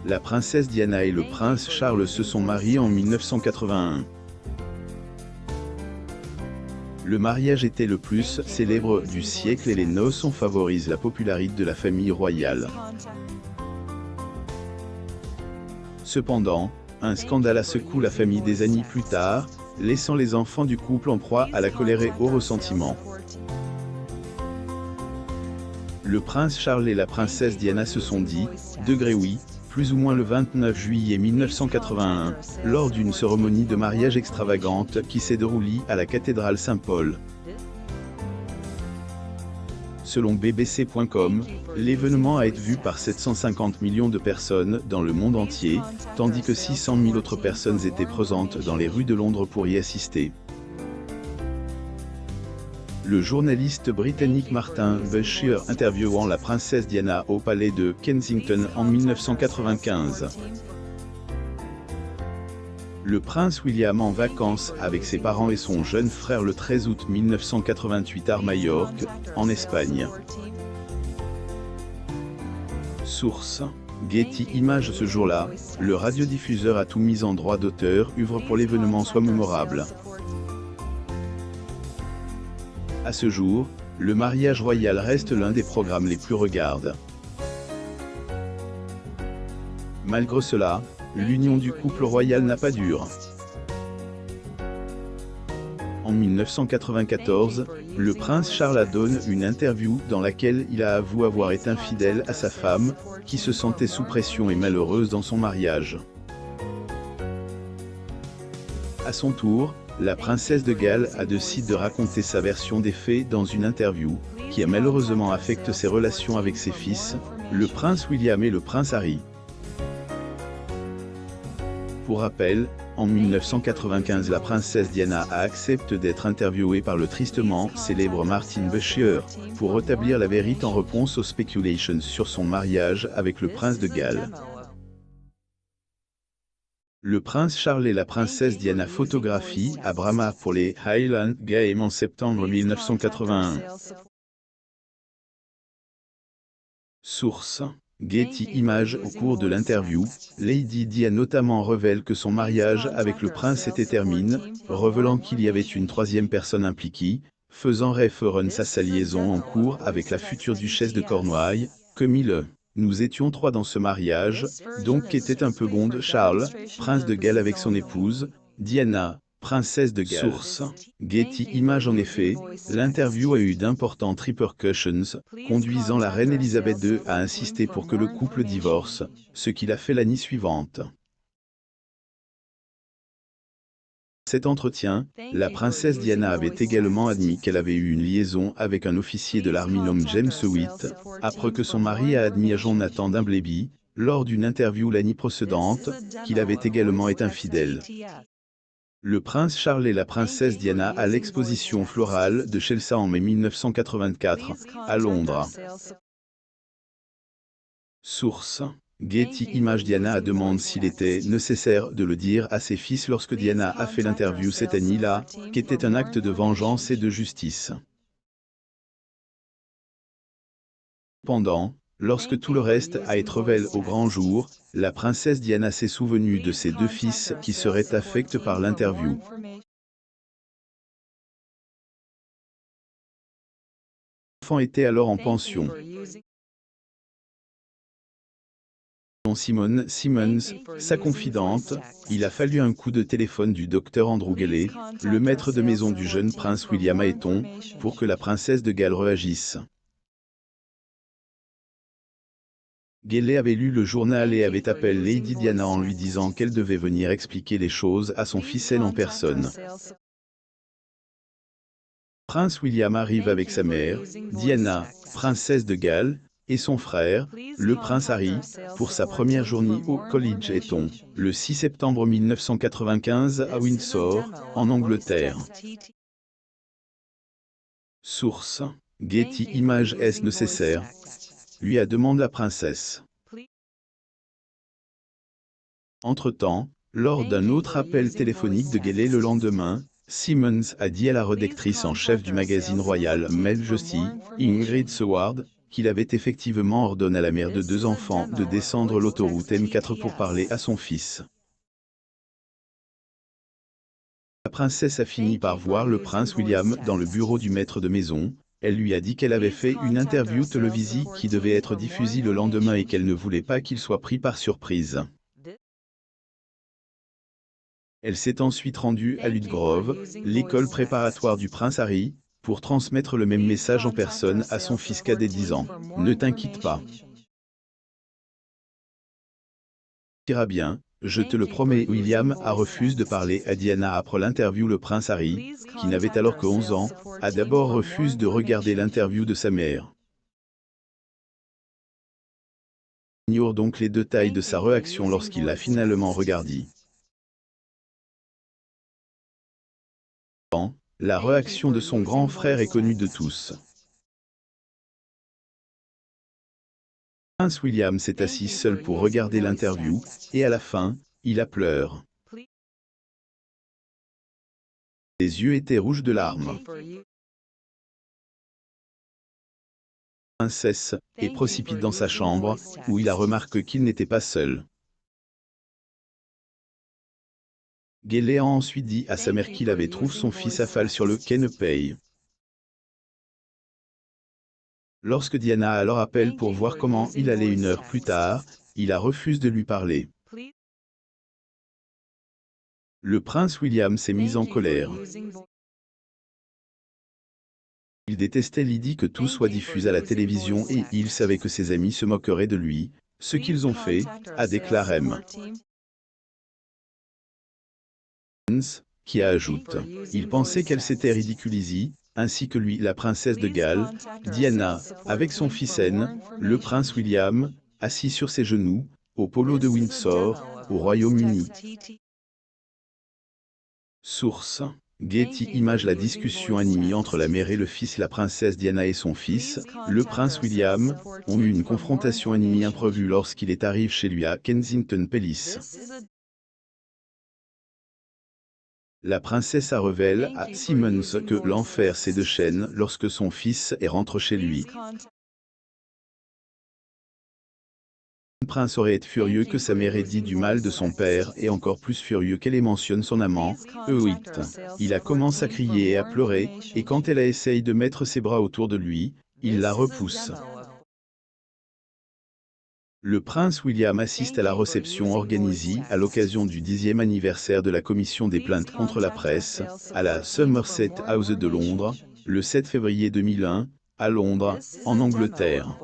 la princesse Diana et le prince Charles se sont mariés en 1981. Le mariage était le plus célèbre du siècle et les noces favorisent la popularité de la famille royale. Cependant, un scandale secoue la famille des années plus tard, laissant les enfants du couple en proie à la colère et au ressentiment. Le prince Charles et la princesse Diana se sont dit « oui », plus ou moins le 29 juillet 1981, lors d'une cérémonie de mariage extravagante qui s'est déroulée à la cathédrale Saint-Paul. Selon BBC.com, l'événement a été vu par 750 millions de personnes dans le monde entier, tandis que 600 000 autres personnes étaient présentes dans les rues de Londres pour y assister. Le journaliste britannique Martin Bashir interviewant la princesse Diana au palais de Kensington en 1995. Le prince William en vacances avec ses parents et son jeune frère le 13 août 1988 à Majorque, en Espagne. Source: Getty Images. Ce jour-là, le radiodiffuseur a tout mis en droit d'auteur, œuvre pour l'événement soit mémorable. À ce jour, le mariage royal reste l'un des programmes les plus regardés. Malgré cela, l'union du couple royal n'a pas duré. En 1994, le prince Charles a donné une interview dans laquelle il a avoué avoir été infidèle à sa femme, qui se sentait sous pression et malheureuse dans son mariage. À son tour, la princesse de Galles a décidé de raconter sa version des faits dans une interview, qui a malheureusement affecté ses relations avec ses fils, le prince William et le prince Harry. Pour rappel, en 1995 la princesse Diana a accepté d'être interviewée par le tristement célèbre Martin Bashir, pour rétablir la vérité en réponse aux spéculations sur son mariage avec le prince de Galles. Le prince Charles et la princesse Diana photographient à Brahma pour les Highland Games en septembre 1981. Source: Getty Images. Au cours de l'interview, Lady Di a notamment révélé que son mariage avec le prince était terminé, révélant qu'il y avait une troisième personne impliquée, faisant référence à sa liaison en cours avec la future duchesse de Cornouailles, comme il Nous étions trois dans ce mariage, donc qu'était un peu gonde Charles, prince de Galles avec son épouse, Diana, princesse de Galles. Source: Getty Images. En effet, l'interview a eu d'importantes répercussions, conduisant la reine Elisabeth II à insister pour que le couple divorce, ce qu'il a fait l'année suivante. Cet entretien, la princesse Diana avait également admis qu'elle avait eu une liaison avec un officier de l'armée nommé James Hewitt, après que son mari a admis à Jonathan Dimbleby, lors d'une interview l'année précédente, qu'il avait également été infidèle. Le prince Charles et la princesse Diana à l'exposition florale de Chelsea en mai 1984, à Londres. Source: Getty Images. Diana a demandé s'il était nécessaire de le dire à ses fils lorsque Diana a fait l'interview cette année-là, qu'était un acte de vengeance et de justice. Cependant, lorsque tout le reste a été révélé au grand jour, la princesse Diana s'est souvenue de ses deux fils qui seraient affectés par l'interview. L'enfant était alors en pension. Simone Simmons, sa confidente, il a fallu un coup de téléphone du docteur Andrew Galley, le maître de maison du jeune prince William Hayton, pour que la princesse de Galles réagisse. Galley avait lu le journal et avait appelé Lady Diana en lui disant qu'elle devait venir expliquer les choses à son fils elle en personne. Prince William arrive avec sa mère, Diana, princesse de Galles, et son frère, le prince Harry, pour sa première journée au Collège Eton, le 6 septembre 1995 à Windsor, en Angleterre. Source: Getty Images. Est-ce nécessaire? Lui a demandé la princesse. Entre-temps, lors d'un autre appel téléphonique de Galley le lendemain, Simmons a dit à la rédactrice en chef du magazine royal Majesty, Ingrid Seward, qu'il avait effectivement ordonné à la mère de 2 enfants de descendre l'autoroute M4 pour parler à son fils. La princesse a fini par voir le prince William dans le bureau du maître de maison. Elle lui a dit qu'elle avait fait une interview télévisée qui devait être diffusée le lendemain et qu'elle ne voulait pas qu'il soit pris par surprise. Elle s'est ensuite rendue à Ludgrove, l'école préparatoire du prince Harry, pour transmettre le même message en personne à son fils cadet de 10 ans. Ne t'inquiète pas. Ira bien, je te le promets. William a refusé de parler à Diana après l'interview. Le prince Harry, qui n'avait alors que 11 ans, a d'abord refusé de regarder l'interview de sa mère. On ignore donc les détails de sa réaction lorsqu'il l'a finalement regardée. La réaction de son grand frère est connue de tous. Prince William s'est assis seul pour regarder l'interview, et à la fin, il a pleuré. Ses yeux étaient rouges de larmes. La princesse est précipite dans sa chambre, où il a remarqué qu'il n'était pas seul. Gayle a ensuite dit à sa mère qu'il avait trouvé son fils affalé sur le canapé. Lorsque Diana alors appelle pour voir comment il allait 1 heure plus tard, il a refusé de lui parler. Le prince William s'est mis en colère. Il détestait l'idée que tout soit diffusé à la télévision et il savait que ses amis se moqueraient de lui. Ce qu'ils ont fait, a déclaré M. Qui ajoute. Il pensait qu'elle s'était ridiculisée, ainsi que lui. La princesse de Galles, Diana, avec son fils N, le prince William, assis sur ses genoux, au polo de Windsor, au Royaume-Uni. Source. Getty Images. La discussion animée entre la mère et le fils. La princesse Diana et son fils, le prince William, ont eu une confrontation animée imprévue lorsqu'il est arrivé chez lui à Kensington Palace. La princesse a révélé à Simmons que l'enfer c'est de chaîne lorsque son fils est rentré chez lui. Le prince aurait été furieux que sa mère ait dit du mal de son père et encore plus furieux qu'elle ait mentionné son amant, Hewitt. Il a commencé à crier et à pleurer, et quand elle a essayé de mettre ses bras autour de lui, il la repousse. Le prince William assiste à la réception organisée à l'occasion du 10e anniversaire de la commission des plaintes contre la presse, à la Somerset House de Londres, le 7 février 2001, à Londres, en Angleterre.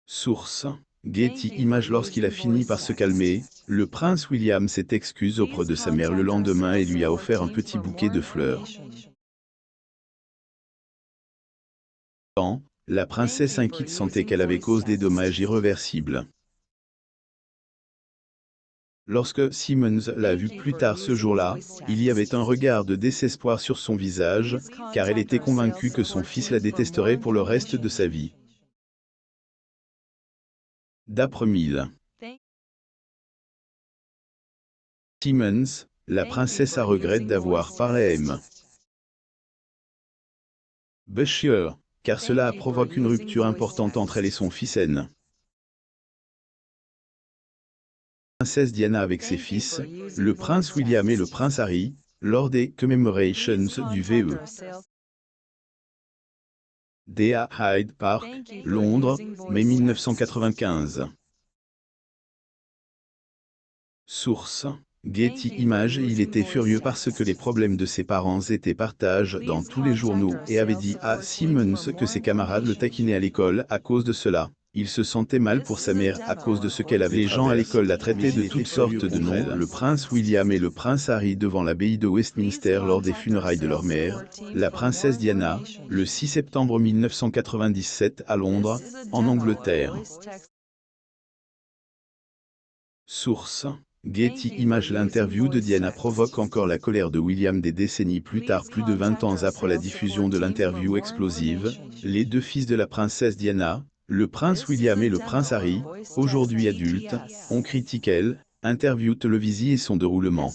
Source. Getty Images. Lorsqu'il a fini par se calmer, le prince William s'est excusé auprès de sa mère le lendemain et lui a offert un petit bouquet de fleurs. La princesse inquiète sentait qu'elle avait causé des dommages irréversibles. Lorsque Simmons l'a vue plus tard ce jour-là, il y avait un regard de désespoir sur son visage, car elle était convaincue que son fils la détesterait pour le reste de sa vie. D'après 1000. Simmons, la princesse a regretté d'avoir parlé à M. Bashir, car cela a provoqué une rupture importante entre elle et son fils N. La princesse Diana avec ses fils, le prince William et le prince Harry, lors des commemorations du VE. À Hyde Park, Londres, mai 1995. Source. Getty Images. Il était furieux parce que les problèmes de ses parents étaient partagés dans tous les journaux et avait dit à Simmons que ses camarades le taquinaient à l'école à cause de cela. Il se sentait mal pour sa mère à cause de ce qu'elle avait. Les gens à l'école la traitaient de toutes sortes de noms. Le prince William et le prince Harry devant l'abbaye de Westminster lors des funérailles de leur mère. La princesse Diana, le 6 septembre 1997 à Londres, en Angleterre. Source. Getty Images. L'interview de Diana provoque encore la colère de William des décennies plus tard. Plus de 20 ans après la diffusion de l'interview explosive, les 2 fils de la princesse Diana, le prince William et le prince Harry, aujourd'hui adultes, ont critiqué l'interview télévisée et son déroulement.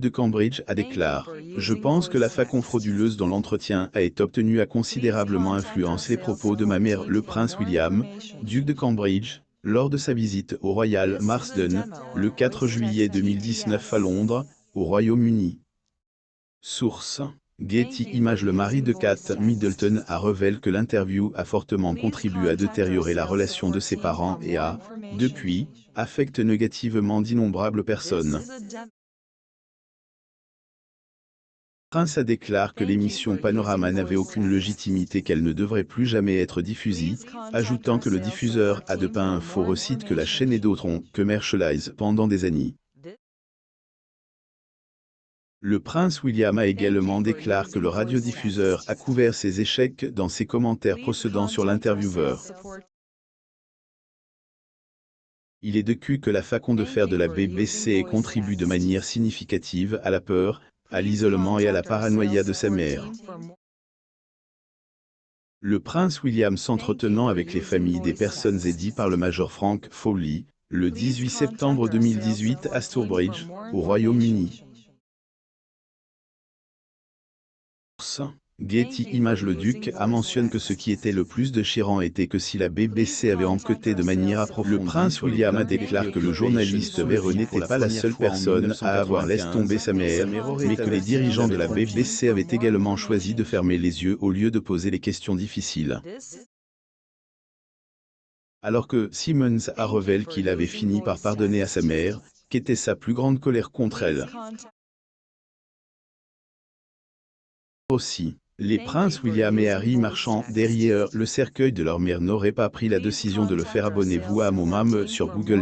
de Cambridge a déclaré « Je pense que la façon frauduleuse dont l'entretien a été obtenu a considérablement influencé les propos de ma mère, le prince William, duc de Cambridge, lors de sa visite au Royal Marsden, le 4 juillet 2019 à Londres, au Royaume-Uni. » Source: Getty Images. Le mari de Kate Middleton a révélé que l'interview a fortement contribué à détériorer la relation de ses parents et a, depuis, affecté négativement d'innombrables personnes. Le prince a déclaré que l'émission Panorama n'avait aucune légitimité, qu'elle ne devrait plus jamais être diffusée, ajoutant que le diffuseur a dépeint un faux recite que la chaîne et d'autres ont commercialisé pendant des années. Le prince William a également déclaré que le radiodiffuseur a couvert ses échecs dans ses commentaires procédant sur l'intervieweur. Il est décu que la façon de faire de la BBC contribue de manière significative à la peur, à l'isolement et à la paranoïa de sa mère. Le prince William s'entretenant avec les familles des personnes aidées par le major Frank Foley, le 18 septembre 2018 à Stourbridge, au Royaume-Uni. Getty Images. Le duc a mentionné que ce qui était le plus déchirant était que si la BBC avait enquêté de manière approfondie, le prince William a déclaré que le journaliste Vero n'était pas la seule personne à avoir laissé tomber sa mère, mais que les dirigeants de la BBC avaient également choisi de fermer les yeux au lieu de poser les questions difficiles. Alors que Simmons a révélé qu'il avait fini par pardonner à sa mère, qu'était sa plus grande colère contre elle. Aussi, les princes William et Harry marchant derrière le cercueil de leur mère n'auraient pas pris la décision de le faire. Abonnez-vous à mon mam sur Google.